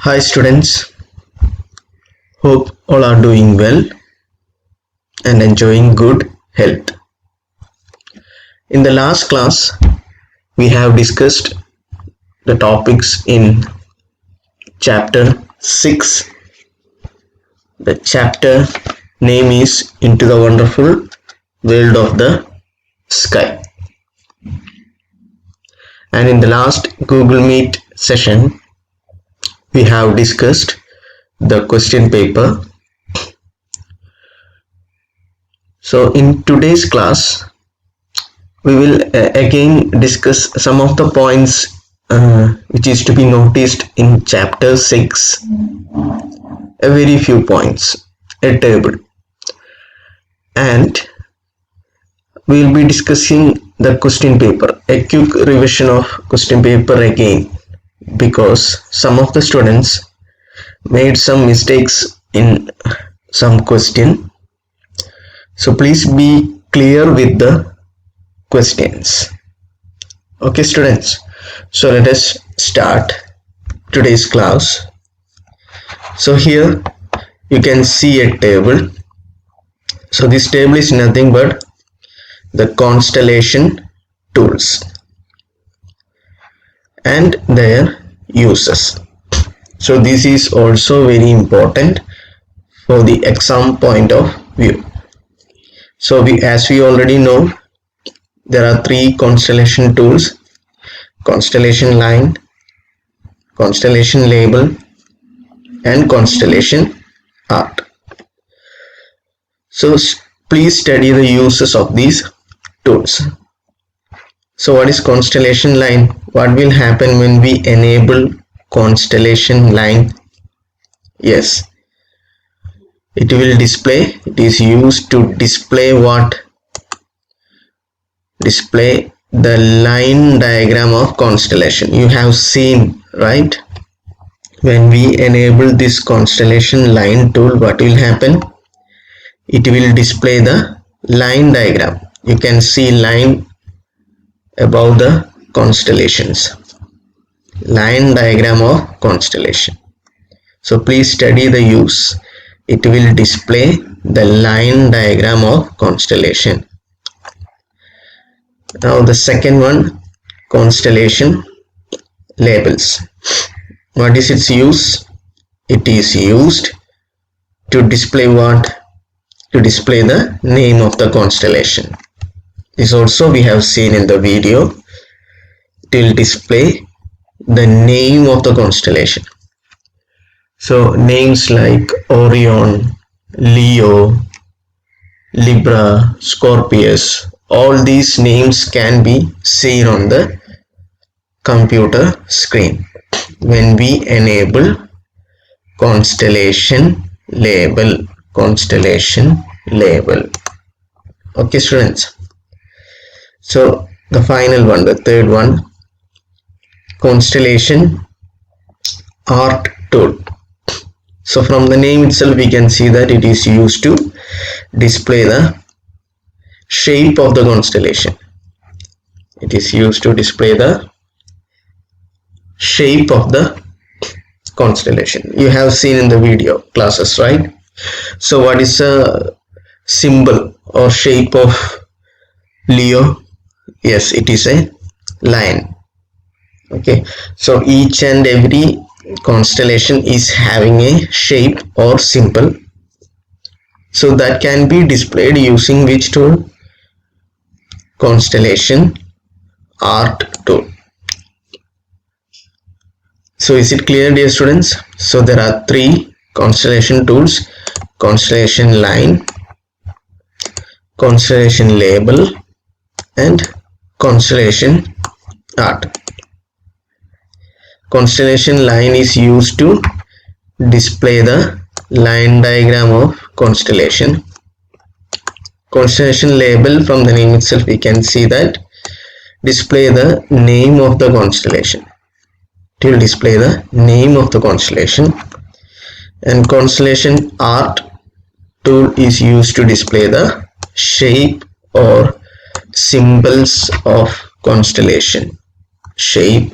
Hi students, hope all are doing well and enjoying good health. In the last class, we have discussed the topics in chapter 6. The chapter name is Into the Wonderful World of the Sky. And in the last Google Meet session, we have discussed the question paper. So in today's class, we will again discuss some of the points which is to be noticed in chapter 6. A very few points, a table, and we will be discussing the question paper, a quick revision of question paper again, because some of the students made some mistakes in some question. So please be clear with the questions. Okay students, so let us start today's class. So here you can see a table. So this table is nothing but the constellation tools and their uses. So this is also very important for the exam point of view. So as we already know, there are three constellation tools: constellation line, constellation label, and constellation art. So please study the uses of these tools. So what is constellation line? What will happen when we enable constellation line? Yes, it will display. It is used to display what? Display the line diagram of constellation. You have seen, right? When we enable this constellation line tool, what will happen? It will display the line diagram. You can see line above the constellations. Line diagram of constellation. So please study the use. It will display the line diagram of constellation. Now the second one, constellation labels. What is its use? It is used to display what? To display the name of the constellation. This also we have seen in the video. It will display the name of the constellation. So names like Orion, Leo, Libra, Scorpius, all these names can be seen on the computer screen when we enable constellation label. Constellation label. Okay students, so the final one, the third one, constellation art tool. So from the name itself we can see that it is used to display the shape of the constellation. It is used to display the shape of the constellation. You have seen in the video classes, right? So what is a symbol or shape of Leo? Yes, it is a lion. Okay, so each and every constellation is having a shape or symbol. So that can be displayed using which tool? Constellation art tool. So is it clear, dear students? So there are three constellation tools: constellation line, constellation label, and constellation art. Constellation line is used to display the line diagram of constellation. Constellation label, from the name itself we can see that display the name of the constellation. It will display the name of the constellation. And constellation art tool is used to display the shape or symbols of constellation. Shape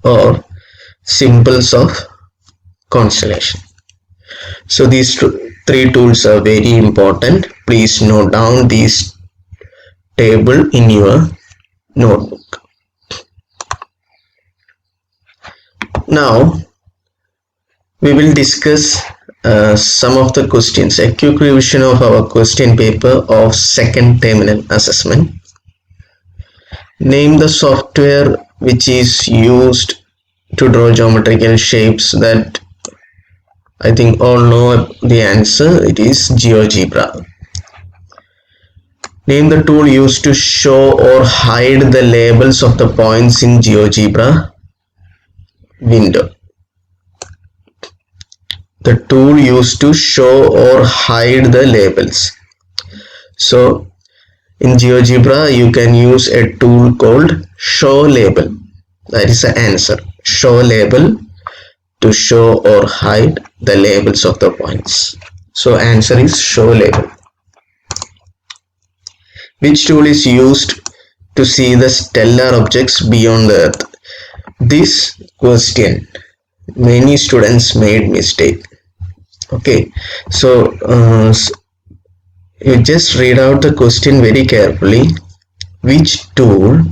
or symbols of Constellation. So these three tools are very important. Please note down these table in your notebook. Now we will discuss some of the questions, a quick revision of our question paper of second terminal assessment. Name the software which is used to draw geometrical shapes. That I think all know the answer. It is GeoGebra. Name the tool used to show or hide the labels of the points in GeoGebra window. The tool used to show or hide the labels. So in GeoGebra you can use a tool called show label. That is the answer. Show label, to show or hide the labels of the points. So answer is show label. Which tool is used to see the stellar objects beyond the Earth? This question many students made mistake. Okay, so you just read out the question very carefully. Which tool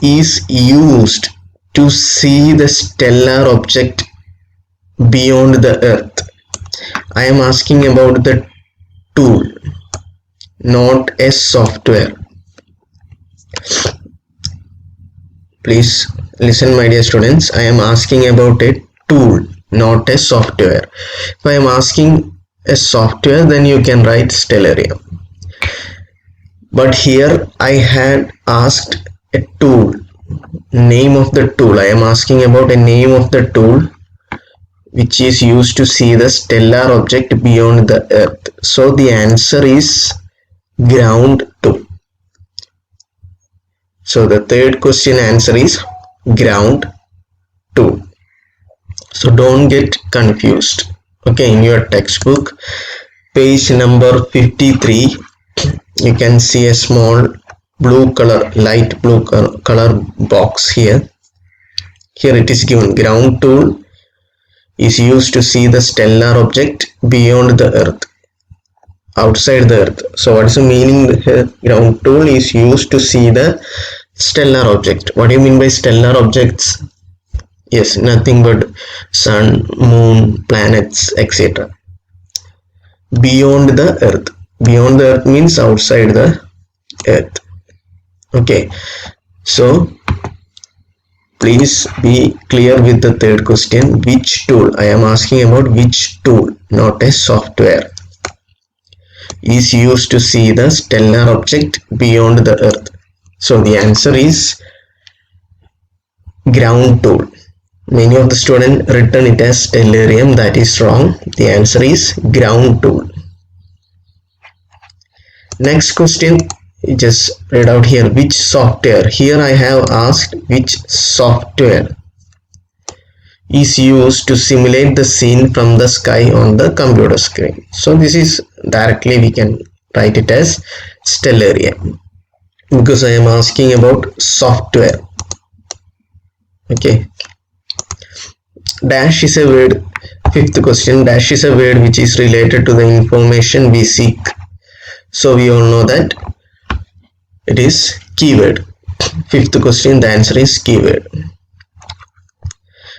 is used to see the stellar object beyond the Earth? I am asking about the tool, not a software. Please listen, my dear students. I am asking about a tool, not a software. If I am asking a software, then you can write Stellarium. But here I had asked a tool, name of the tool. I am asking about a name of the tool which is used to see the stellar object beyond the Earth. So the answer is ground tool. So the third question answer is ground tool. So don't get confused. Okay, in your textbook, page number 53, you can see a small blue color, light blue color box here. Here it is given, ground tool is used to see the stellar object beyond the Earth, outside the Earth. So what is the meaning here? Ground tool is used to see the stellar object. What do you mean by stellar objects? Yes, nothing but sun, moon, planets, etc. Beyond the Earth. Beyond the Earth means outside the Earth. Okay, so please be clear with the third question. Which tool? I am asking about which tool, not a software, is used to see the stellar object beyond the Earth. So the answer is ground tool. Many of the students written it as Stellarium. That is wrong. The answer is ground tool. Next question, you just read out here. Which software? Here I have asked which software is used to simulate the scene from the sky on the computer screen. So this is directly we can write it as Stellarium, because I am asking about software. Okay. Dash is a word. Fifth question, dash is a word which is related to the information we seek. So we all know that it is keyword. Fifth question, the answer is keyword.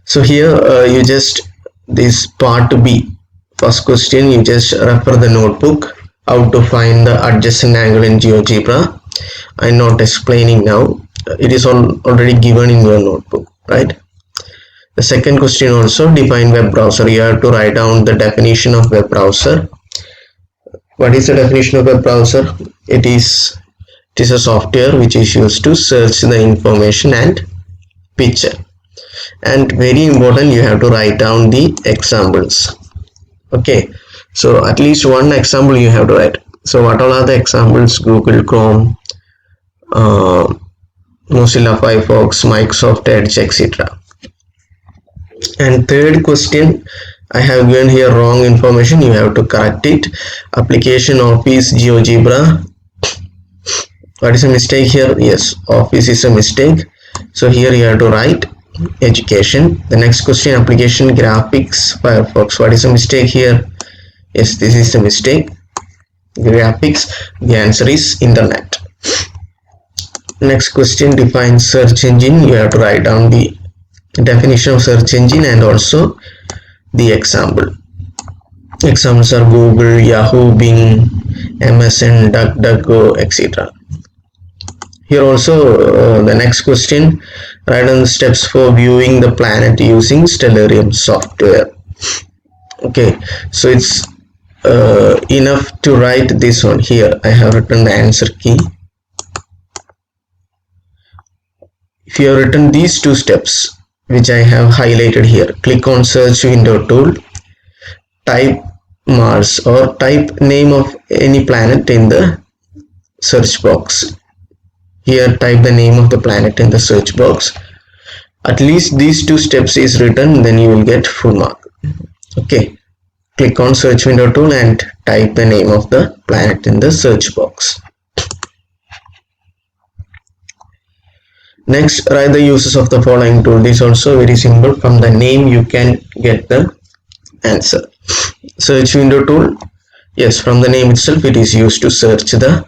So here you just, this part B, first question, you just refer the notebook, how to find the adjacent angle in GeoGebra. I am not explaining now. It is already given in your notebook, right? The second question also, define web browser. You have to write down the definition of web browser. What is the definition of web browser? It is a software which is used to search the information and picture. And very important, you have to write down the examples. Okay, so at least one example you have to write. So what all are the examples? Google Chrome, Mozilla Firefox, Microsoft Edge, etc. And third question, I have given here wrong information. You have to correct it. Application Office GeoGebra. What is a mistake here? Yes, Office is a mistake. So here you have to write education. The next question, application graphics Firefox. What is the mistake here? Yes, this is the mistake. Graphics. The answer is internet. Next question, define search engine. You have to write down the definition of search engine and also the example. Examples are Google, Yahoo, Bing, MSN, DuckDuckGo, etc. Here also the next question, write down the steps for viewing the planet using Stellarium software. Okay, so it's enough to write this one. Here I have written the answer key. If you have written these two steps which I have highlighted here, click on search window tool, type Mars or type name of any planet in the search box. Here type the name of the planet in the search box. At least these two steps is written, then you will get full mark. Okay, click on search window tool and type the name of the planet in the search box. Next, write the uses of the following tool. This is also very simple. From the name you can get the answer. Search window tool, yes, from the name itself it is used to search the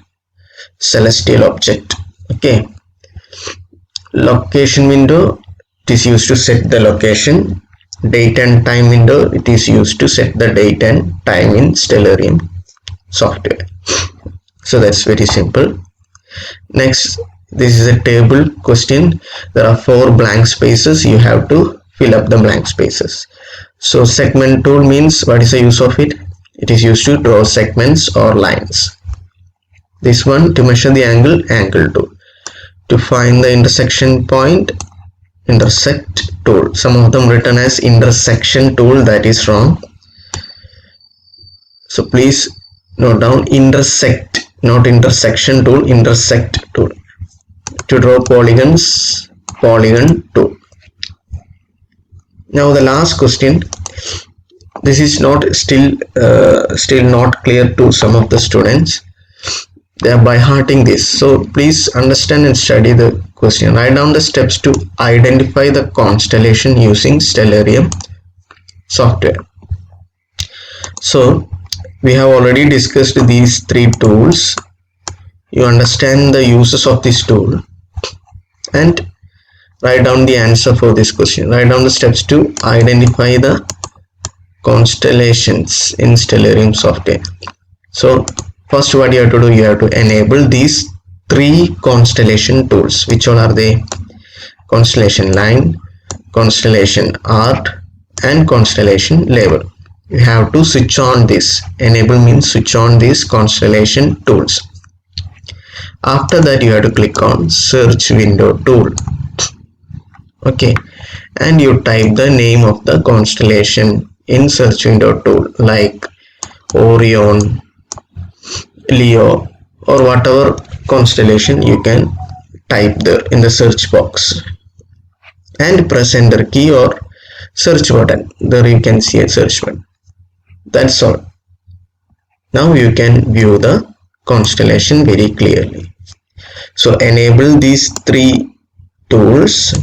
celestial object. Okay, location window, it is used to set the location. Date and time window, it is used to set the date and time in Stellarium software. So that's very simple. Next, this is a table question. There are 4 blank spaces. You have to fill up the blank spaces. So segment tool means, what is the use of it? It is used to draw segments or lines. This one, to measure the angle, angle tool. To find the intersection point, intersect tool. Some of them written as intersection tool, that is wrong. So please note down intersect, not intersection tool, intersect tool. To draw polygons, polygon tool. Now the last question, this is not still not clear to some of the students. They are by hearting this, so please understand and study the question. Write down the steps to identify the constellation using Stellarium software. So we have already discussed these 3 tools. You understand the uses of this tool and write down the answer for this question. Write down the steps to identify the constellations in Stellarium software. So first, what you have to do, you have to enable these 3 constellation tools. Which all are they? Constellation line, constellation art and constellation label. You have to switch on this. Enable means switch on these constellation tools. After that, you have to click on search window tool. Okay, and you type the name of the constellation in search window tool, like Orion, Leo, or whatever constellation you can type there in the search box, and press enter key or search button. There you can see a search button. That's all. Now you can view the constellation very clearly. So enable these 3 tools.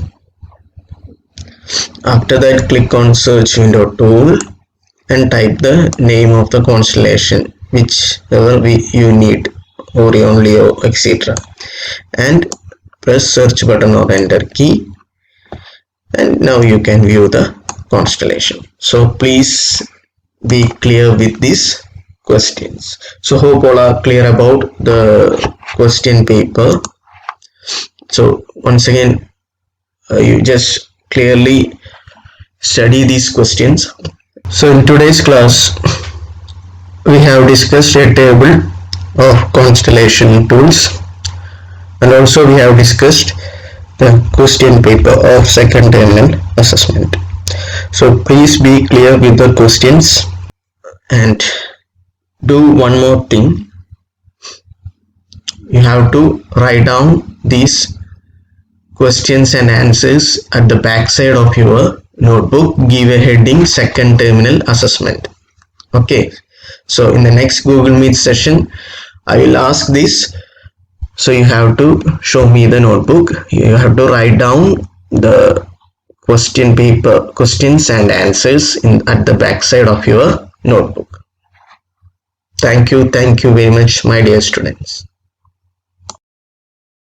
After that, click on search window tool and type the name of the constellation whichever you need, Orion, Leo, etc., and press search button or enter key, and now you can view the constellation. So please be clear with these questions. So hope all are clear about the question paper. So once again, you just clearly study these questions. So in today's class we have discussed a table of constellation tools, and also we have discussed the question paper of second terminal assessment. So please be clear with the questions and do one more thing. You have to write down these questions and answers at the back side of your notebook. Give a heading second terminal assessment. Okay, so in the next Google Meet session I will ask this. So you have to show me the notebook. You have to write down the question paper, questions and answers at the back side of your notebook. Thank you very much, my dear students.